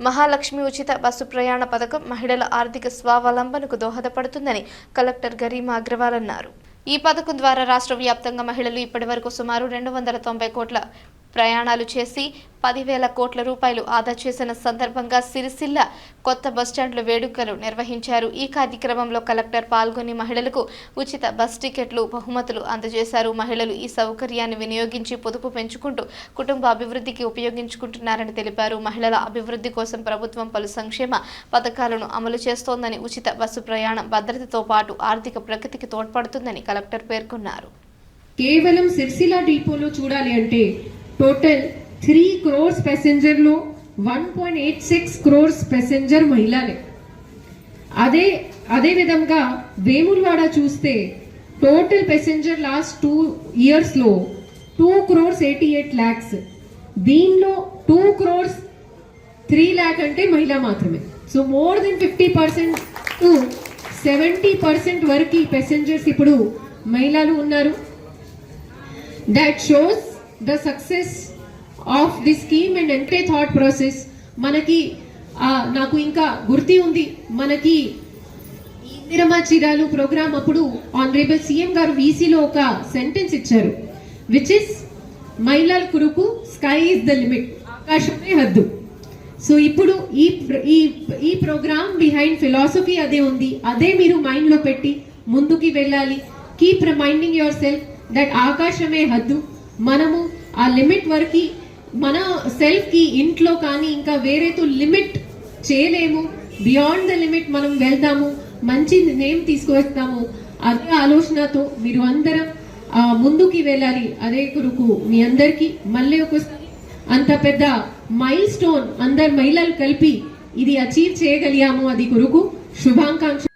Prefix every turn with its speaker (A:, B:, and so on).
A: మహాలక్ష్మి ఉచిత బస్సు ప్రయాణ పథకం మహిళల ఆర్థిక స్వావలంబనకు దోహదపడుతుందని కలెక్టర్ గరిమా అగ్రవాల్ అన్నారు. ఈ పథకం ద్వారా రాష్ట్ర వ్యాప్తంగా మహిళలు ఇప్పటివరకు సుమారు 290 కోట్ల ప్రయాణాలు చేసి 10,000 కోట్ల రూపాయలు ఆదా చేసిన సందర్భంగా సిరిసిల్ల కొత్త బస్టాండ్లో వేడుకలు నిర్వహించారు. ఈ కార్యక్రమంలో కలెక్టర్ పాల్గొని మహిళలకు ఉచిత బస్ టికెట్లు, బహుమతులు అందజేశారు. మహిళలు ఈ సౌకర్యాన్ని వినియోగించి పొదుపు పెంచుకుంటూ కుటుంబ అభివృద్ధికి ఉపయోగించుకుంటున్నారని తెలిపారు. మహిళల అభివృద్ధి కోసం ప్రభుత్వం పలు సంక్షేమ పథకాలను అమలు చేస్తోందని, ఉచిత బస్సు ప్రయాణం భద్రతతో పాటు ఆర్థిక ప్రగతికి తోడ్పడుతుందని కలెక్టర్ పేర్కొన్నారు.
B: కేవలం సిరిసిల్ల డిపోలో చూడాలి అంటే టోటల్ 3 crores ప్యాసింజర్ లో 1.86 crores ప్యాసింజర్ మహిళలే. అదే విధంగా వేములవాడ చూస్తే టోటల్ ప్యాసింజర్ లాస్ట్ 2 years లో 2.88 crores. దీనిలో 2 crores 3 lakh అంటే మహిళ మాత్రమే. సో మోర్ దెన్ 50% టు 70% వరకు ప్యాసింజర్స్ ఇప్పుడు మహిళలు ఉన్నారు. That shows the success of this scheme and entire thought process. మనకి నాకు ఇంకా గుర్తి ఉంది, మనకి ఇందిరమ్మ చీరాలు ప్రోగ్రామ్ అప్పుడు ఆనరబుల్ సీఎం గారు వీసీలో ఒక సెంటెన్స్ ఇచ్చారు, విచ్ ఇస్ మహిళల కొరకు స్కై ఇస్ ద లిమిట్, ఆకాశమే హద్దు. సో ఇప్పుడు ఈ ప్రోగ్రామ్ బిహైండ్ ఫిలాసఫీ అదే ఉంది. అదే మీరు మైండ్ లో పెట్టి ముందుకి వెళ్ళాలి. Keep reminding your self that ఆకాశమే హద్దు. మనము ఆ లిమిట్ వరకు మన సెల్ఫ్ కి ఇంట్లో కానీ ఇంకా వేరేతో లిమిట్ చేయలేము. బియాండ్ ద లిమిట్ మనం వెళ్దాము, మంచి నేమ్ తీసుకువస్తాము. అదే ఆలోచనతో మీరు అందరం ముందుకి వెళ్ళాలి. అదే కొరకు మీ అందరికి మళ్ళీ ఒకసారి అంత పెద్ద మైల్ స్టోన్ అందరు మహిళలు కలిపి ఇది అచీవ్ చేయగలిగాము. అది కొరకు శుభాకాంక్ష.